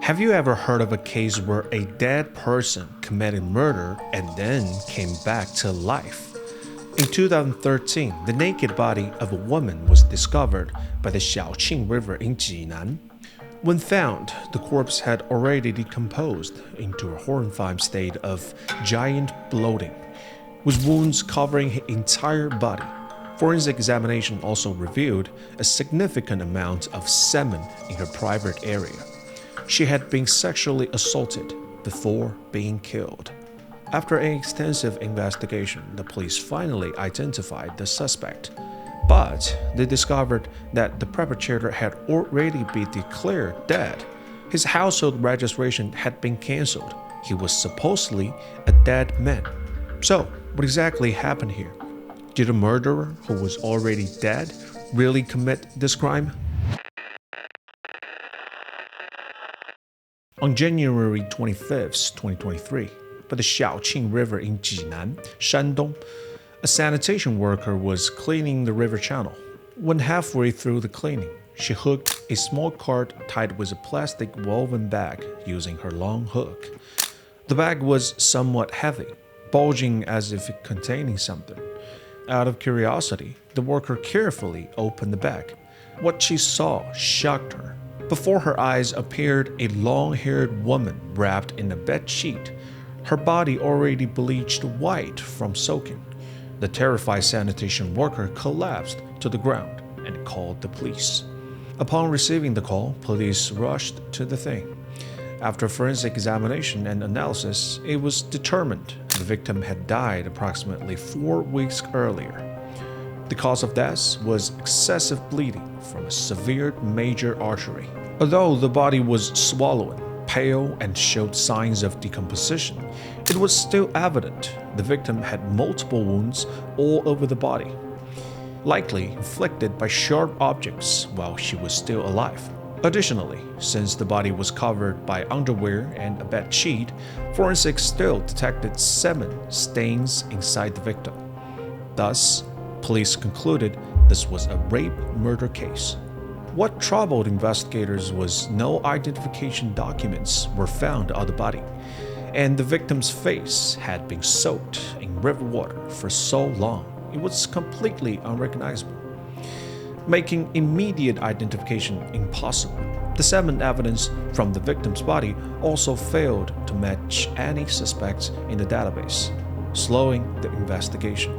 Have you ever heard of a case where a dead person committed murder and then came back to life? In 2013, the naked body of a woman was discovered by the Xiaoqing River in Jinan. When found, the corpse had already decomposed into a horrifying state of giant bloating, with wounds covering her entire body. Forensic examination also revealed a significant amount of semen in her private area. She had been sexually assaulted before being killed. After an extensive investigation, the police finally identified the suspect. But they discovered that the perpetrator had already been declared dead. His household registration had been cancelled. He was supposedly a dead man. So, what exactly happened here? Did a murderer who was already dead really commit this crime? On January 25, 2023, by the Xiaoqing River in Jinan, Shandong, a sanitation worker was cleaning the river channel. When halfway through the cleaning, she hooked a small cart tied with a plastic woven bag using her long hook. The bag was somewhat heavy, bulging as if containing something. Out of curiosity, the worker carefully opened the bag. What she saw shocked her. Before her eyes appeared a long-haired woman wrapped in a bed sheet, her body already bleached white from soaking. The terrified sanitation worker collapsed to the ground and called the police. Upon receiving the call, police rushed to the scene. After forensic examination and analysis, it was determined the victim had died approximately 4 weeks earlier. The cause of death was excessive bleeding from a severed major artery. Although the body was swollen, pale, and showed signs of decomposition, it was still evident the victim had multiple wounds all over the body, likely inflicted by sharp objects while she was still alive. Additionally, since the body was covered by underwear and a bed sheet, forensics still detected semen stains inside the victim. Thus, police concluded this was a rape murder case. What troubled investigators was no identification documents were found on the body, and the victim's face had been soaked in river water for so long it was completely unrecognizable, making immediate identification impossible. The semen evidence from the victim's body also failed to match any suspects in the database, slowing the investigation.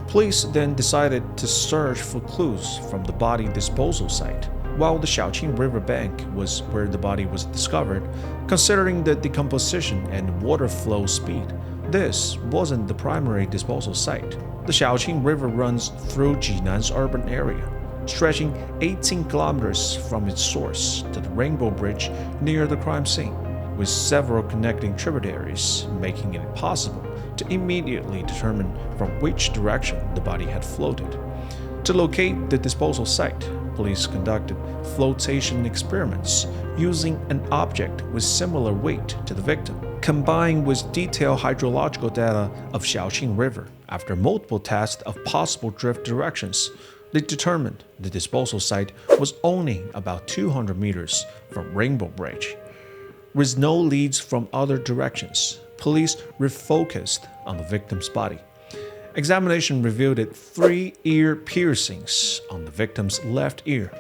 Police then decided to search for clues from the body disposal site, while the Xiaoqing River bank was where the body was discovered. Considering the decomposition and water flow speed, this wasn't the primary disposal site. The Xiaoqing River runs through Jinan's urban area, stretching 18 kilometers from its source to the Rainbow Bridge near the crime scene, with several connecting tributaries, making it possible to immediately determine from which direction the body had floated. To locate the disposal site, police conducted flotation experiments using an object with similar weight to the victim, combined with detailed hydrological data of Xiaoqing River. After multiple tests of possible drift directions, they determined the disposal site was only about 200 meters from Rainbow Bridge. With no leads from other directions, police refocused on the victim's body. Examination revealed 3 ear piercings on the victim's left ear,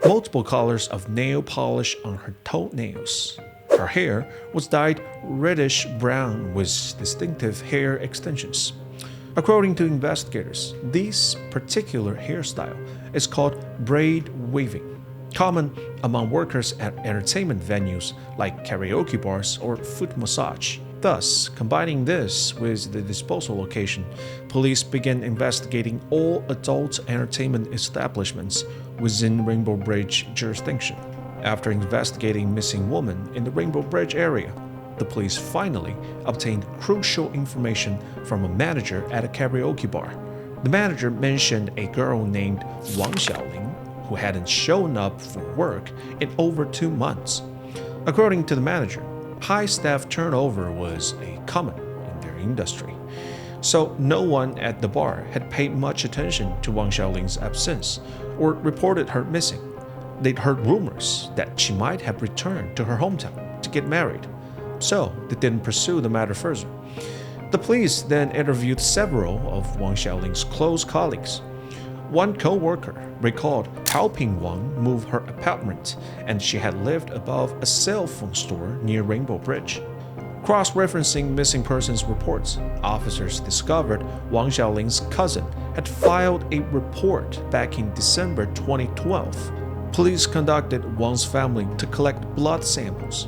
multiple colors of nail polish on her toenails. Her hair was dyed reddish brown with distinctive hair extensions. According to investigators, this particular hairstyle is called braid weaving, common among workers at entertainment venues like karaoke bars or foot massage. Thus, combining this with the disposal location, police began investigating all adult entertainment establishments within Rainbow Bridge jurisdiction. After investigating missing woman in the Rainbow Bridge area, the police finally obtained crucial information from a manager at a karaoke bar. The manager mentioned a girl named Wang Xiaoling who hadn't shown up for work in over 2 months. According to the manager, high staff turnover was a common in their industry, so no one at the bar had paid much attention to Wang Xiaoling's absence or reported her missing. They'd heard rumors that she might have returned to her hometown to get married, so they didn't pursue the matter further. The police then interviewed several of Wang Xiaoling's close colleagues. One co-worker recalled helping Wang move her apartment, and she had lived above a cell phone store near Rainbow Bridge. Cross-referencing missing persons reports, officers discovered Wang Xiaoling's cousin had filed a report back in December 2012. Police conducted Wang's family to collect blood samples.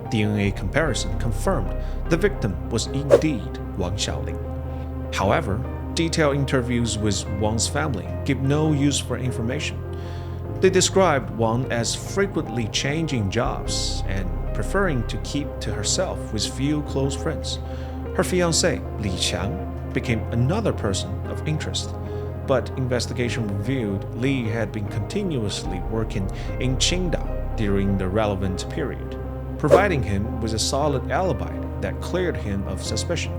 DNA comparison confirmed the victim was indeed Wang Xiaoling. However, detailed interviews with Wang's family give no useful information. They described Wang as frequently changing jobs and preferring to keep to herself with few close friends. Her fiancé, Li Qiang, became another person of interest, but investigation revealed Li had been continuously working in Qingdao during the relevant period, providing him with a solid alibi that cleared him of suspicion.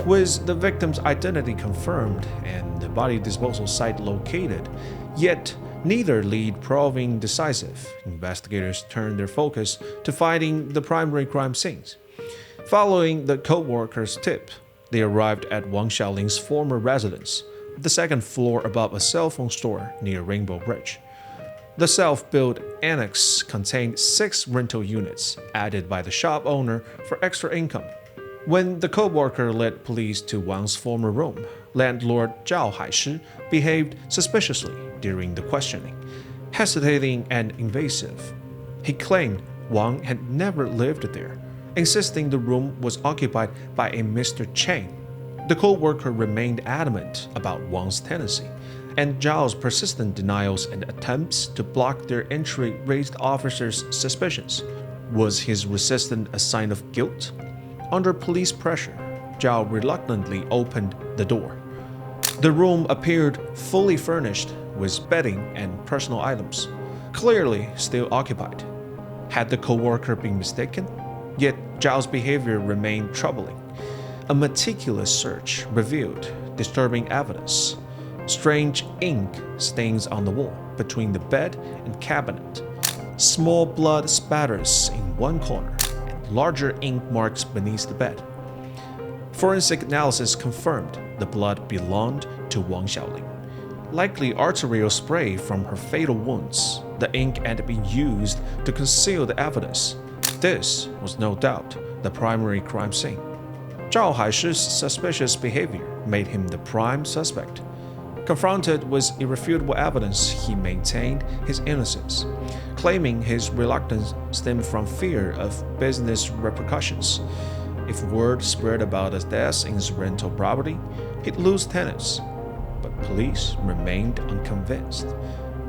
With the victim's identity confirmed and the body disposal site located, yet neither lead proving decisive, investigators turned their focus to finding the primary crime scenes. Following the co-worker's tip, they arrived at Wang Xiaoling's former residence, the second floor above a cell phone store near Rainbow Bridge. The self-built annex contained 6 rental units added by the shop owner for extra income. When the co-worker led police to Wang's former room, landlord Zhao Haishi behaved suspiciously during the questioning, hesitating and invasive. He claimed Wang had never lived there, insisting the room was occupied by a Mr. Cheng. The co-worker remained adamant about Wang's tenancy, and Zhao's persistent denials and attempts to block their entry raised officers' suspicions. Was his resistance a sign of guilt? Under police pressure, Zhao reluctantly opened the door. The room appeared fully furnished with bedding and personal items, clearly still occupied. Had the co-worker been mistaken? Yet Zhao's behavior remained troubling. A meticulous search revealed disturbing evidence. Strange ink stains on the wall between the bed and cabinet, small blood spatters in one corner, larger ink marks beneath the bed. Forensic analysis confirmed the blood belonged to Wang Xiaoling. Likely arterial spray from her fatal wounds, the ink had been used to conceal the evidence. This was no doubt the primary crime scene. Zhao Haishi's suspicious behavior made him the prime suspect. Confronted with irrefutable evidence, he maintained his innocence, claiming his reluctance stemmed from fear of business repercussions. If word spread about his death in his rental property, he'd lose tenants. But police remained unconvinced.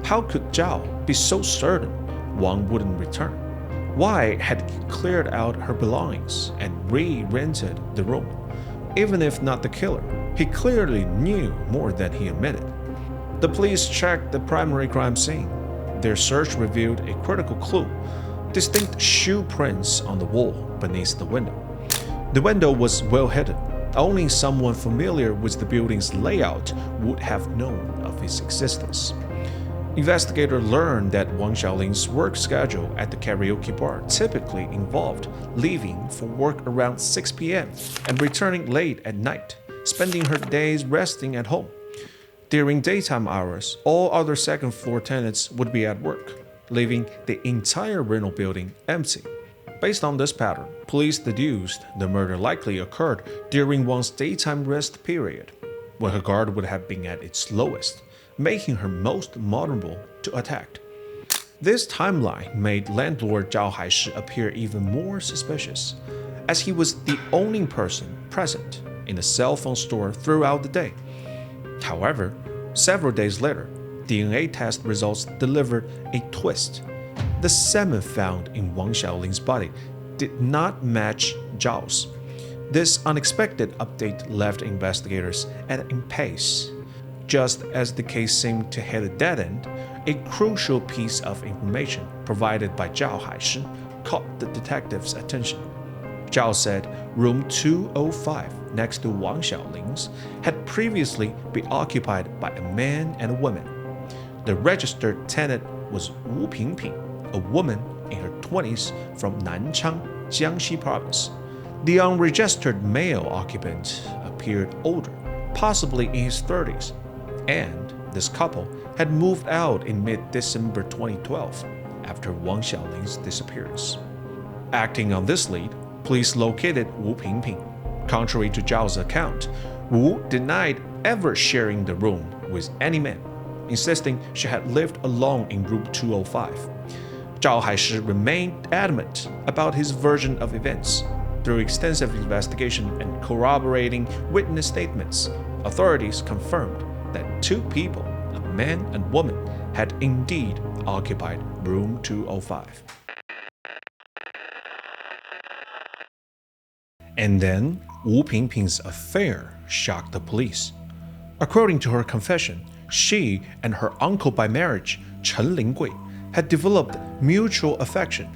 How could Zhao be so certain Wang wouldn't return? Why had he cleared out her belongings and re-rented the room? Even if not the killer, he clearly knew more than he admitted. The police checked the primary crime scene. Their search revealed a critical clue: distinct shoe prints on the wall beneath the window. The window was well hidden. Only someone familiar with the building's layout would have known of its existence. Investigators learned that Wang Xiaoling's work schedule at the karaoke bar typically involved leaving for work around 6 p.m. and returning late at night, spending her days resting at home. During daytime hours, all other second-floor tenants would be at work, leaving the entire rental building empty. Based on this pattern, police deduced the murder likely occurred during Wang's daytime rest period, when her guard would have been at its lowest, making her most vulnerable to attack. This timeline made landlord Zhao Haishi appear even more suspicious, as he was the only person present in the cell phone store throughout the day. However, several days later, DNA test results delivered a twist. The semen found in Wang Xiaoling's body did not match Zhao's. This unexpected update left investigators at an impasse. Just as the case seemed to hit a dead end, a crucial piece of information provided by Zhao Haishi caught the detectives' attention. Zhao said room 205 next to Wang Xiaoling's had previously been occupied by a man and a woman. The registered tenant was Wu Pingping, a woman in her 20s from Nanchang, Jiangxi province. The unregistered male occupant appeared older, possibly in his 30s, and this couple had moved out in mid-December 2012 after Wang Xiaoling's disappearance. Acting on this lead, police located Wu Pingping. Contrary to Zhao's account, Wu denied ever sharing the room with any man, insisting she had lived alone in room 205. Zhao Haishi remained adamant about his version of events. Through extensive investigation and corroborating witness statements, authorities confirmed that two people, a man and woman, had indeed occupied room 205. And then, Wu Pingping's affair shocked the police. According to her confession, she and her uncle by marriage, Chen Linggui, had developed mutual affection.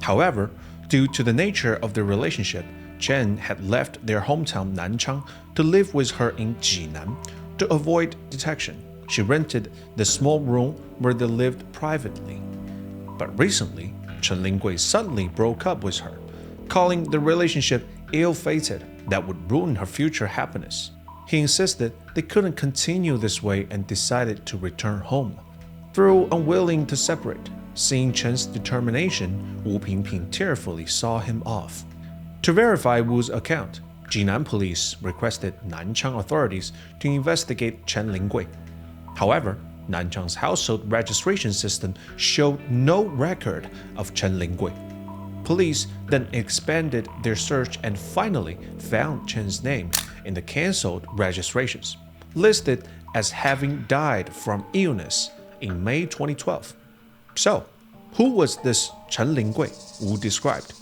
However, due to the nature of their relationship, Chen had left their hometown Nanchang to live with her in Jinan. To avoid detection, she rented the small room where they lived privately. But recently, Chen Linggui suddenly broke up with her, calling the relationship ill-fated that would ruin her future happiness. He insisted they couldn't continue this way and decided to return home. Though unwilling to separate, seeing Chen's determination, Wu Pingping tearfully saw him off. To verify Wu's account, Jinan police requested Nanchang authorities to investigate Chen Linggui. However, Nanchang's household registration system showed no record of Chen Linggui. Police then expanded their search and finally found Chen's name in the cancelled registrations, listed as having died from illness in May 2012. So, who was this Chen Linggui Wu described?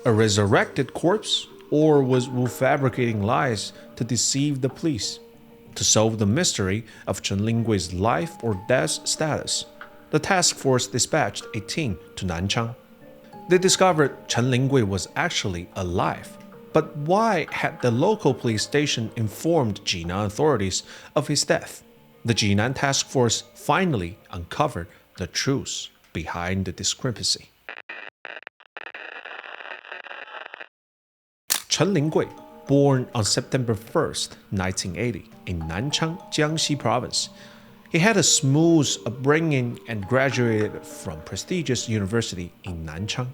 A resurrected corpse, or was Wu fabricating lies to deceive the police? To solve the mystery of Chen Linggui's life or death status, the task force dispatched a team to Nanchang. They discovered Chen Linggui was actually alive. But why had the local police station informed Jinan authorities of his death? The Jinan task force finally uncovered the truth behind the discrepancy. Chen Linggui, born on September 1st, 1980, in Nanchang, Jiangxi province. He had a smooth upbringing and graduated from prestigious university in Nanchang.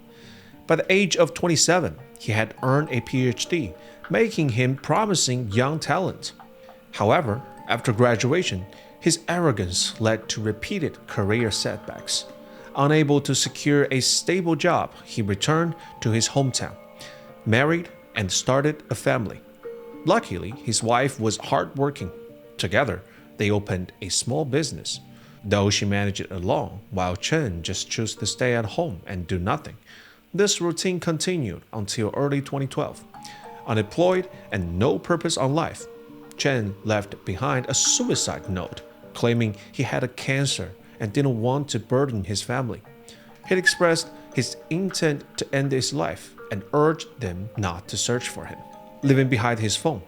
By the age of 27, he had earned a PhD, making him promising young talent. However, after graduation, his arrogance led to repeated career setbacks. Unable to secure a stable job, he returned to his hometown, married, and started a family. Luckily, his wife was hardworking. Together, they opened a small business. Though she managed it alone, while Chen just chose to stay at home and do nothing. This routine continued until early 2012. Unemployed and no purpose on life, Chen left behind a suicide note claiming he had a cancer and didn't want to burden his family. He expressed his intent to end his life and urged them not to search for him, leaving behind his phone.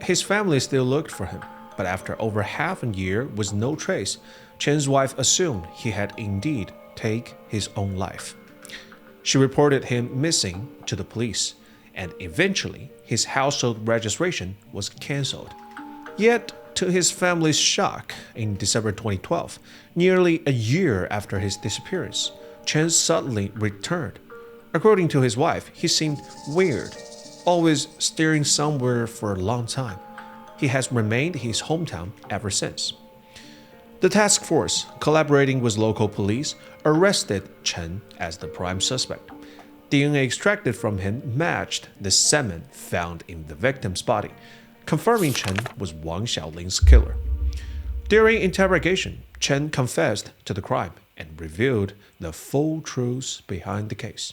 His family still looked for him, but after over half a year with no trace, Chen's wife assumed he had indeed taken his own life. She reported him missing to the police, and eventually his household registration was cancelled. Yet, to his family's shock, in December 2012, nearly a year after his disappearance, Chen suddenly returned. According to his wife, he seemed weird, always staring somewhere for a long time. He has remained in his hometown ever since. The task force, collaborating with local police, arrested Chen as the prime suspect. DNA extracted from him matched the semen found in the victim's body, confirming Chen was Wang Xiaoling's killer. During interrogation, Chen confessed to the crime and revealed the full truth behind the case.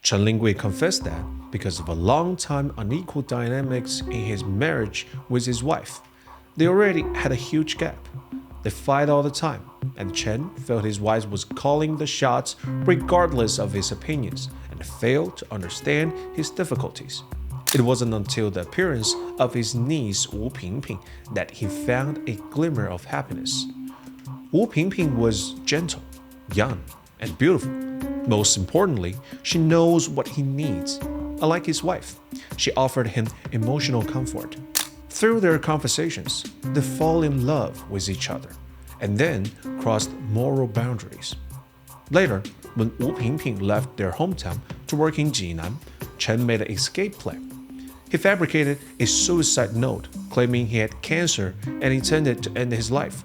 Chen Linggui confessed that because of a long-time unequal dynamics in his marriage with his wife, they already had a huge gap. They fight all the time, and Chen felt his wife was calling the shots regardless of his opinions and failed to understand his difficulties. It wasn't until the appearance of his niece Wu Pingping that he found a glimmer of happiness. Wu Pingping was gentle, young, and beautiful. Most importantly, she knows what he needs. Unlike his wife, she offered him emotional comfort. Through their conversations, they fall in love with each other and then crossed moral boundaries. Later, when Wu Pingping left their hometown to work in Jinan, Chen made an escape plan. He fabricated a suicide note claiming he had cancer and intended to end his life.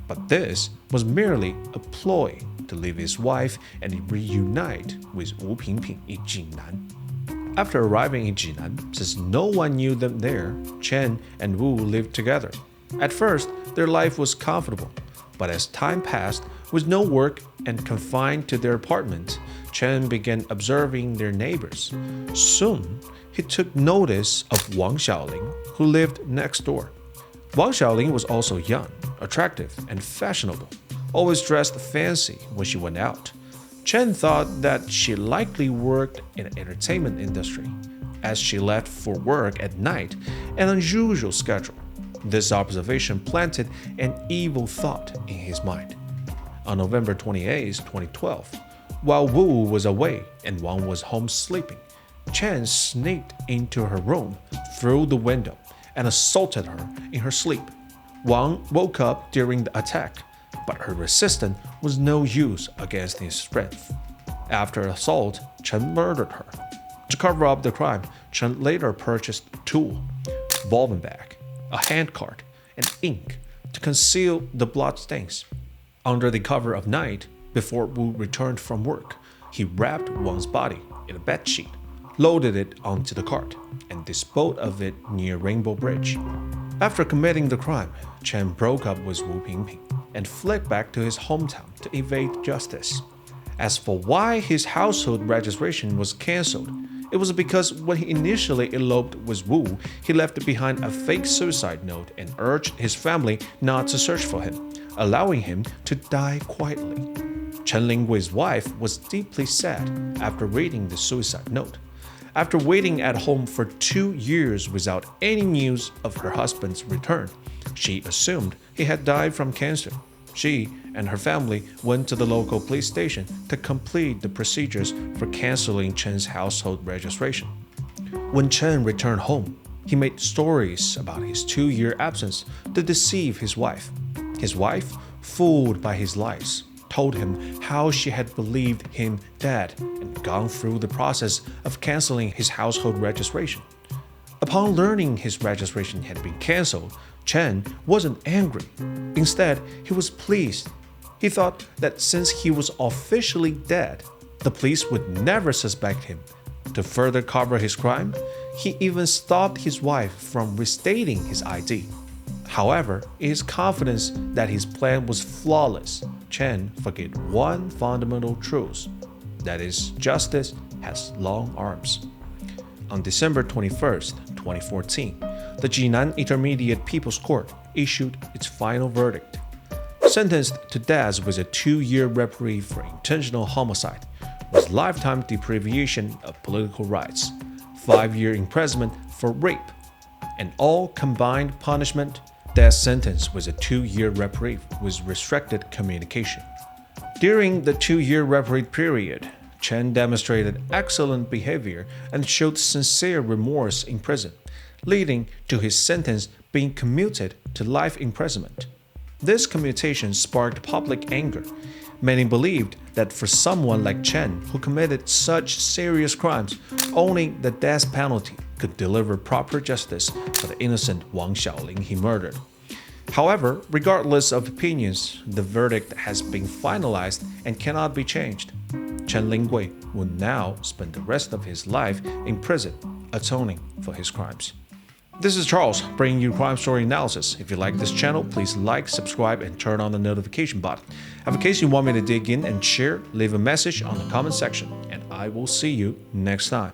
But this was merely a ploy to leave his wife and reunite with Wu Pingping in Jinan. After arriving in Jinan, since no one knew them there, Chen and Wu lived together. At first, their life was comfortable, but as time passed, with no work and confined to their apartment, Chen began observing their neighbors. Soon, he took notice of Wang Xiaoling, who lived next door. Wang Xiaoling was also young, attractive, and fashionable, always dressed fancy when she went out. Chen thought that she likely worked in the entertainment industry, as she left for work at night, an unusual schedule. This observation planted an evil thought in his mind. On November 28, 2012, while Wu was away and Wang was home sleeping, Chen sneaked into her room through the window and assaulted her in her sleep. Wang woke up during the attack, but her resistance was no use against his strength. After assault, Chen murdered her. To cover up the crime, Chen later purchased a tool, revolving bag, a handcart, and ink to conceal the blood stains. Under the cover of night, before Wu returned from work, he wrapped Wang's body in a bedsheet, loaded it onto the cart, and disposed of it near Rainbow Bridge. After committing the crime, Chen broke up with Wu Pingping and fled back to his hometown to evade justice. As for why his household registration was cancelled, it was because when he initially eloped with Wu, he left behind a fake suicide note and urged his family not to search for him, allowing him to die quietly. Chen Linggui's wife was deeply sad after reading the suicide note. After waiting at home for 2 years without any news of her husband's return, she assumed he had died from cancer. She and her family went to the local police station to complete the procedures for canceling Chen's household registration. When Chen returned home, he made stories about his 2-year absence to deceive his wife. His wife, fooled by his lies, told him how she had believed him dead and gone through the process of canceling his household registration. Upon learning his registration had been cancelled, Chen wasn't angry. Instead, he was pleased. He thought that since he was officially dead, the police would never suspect him. To further cover his crime, he even stopped his wife from restating his ID. However, in his confidence that his plan was flawless, Chen forget one fundamental truth, that is, justice has long arms. On December 21, 2014, the Jinan Intermediate People's Court issued its final verdict. Sentenced to death with a 2-year reprieve for intentional homicide, with lifetime deprivation of political rights, 5-year imprisonment for rape, and all combined punishment, death sentence with a 2-year reprieve with restricted communication. During the 2-year reprieve period, Chen demonstrated excellent behavior and showed sincere remorse in prison, leading to his sentence being commuted to life imprisonment. This commutation sparked public anger. Many believed that for someone like Chen, who committed such serious crimes, only the death penalty could deliver proper justice for the innocent Wang Xiaoling he murdered. However, regardless of opinions, the verdict has been finalized and cannot be changed. Chen Lingui will now spend the rest of his life in prison, atoning for his crimes. This is Charles, bringing you crime story analysis. If you like this channel, please like, subscribe, and turn on the notification button. Have a case you want me to dig in and share, leave a message on the comment section, and I will see you next time.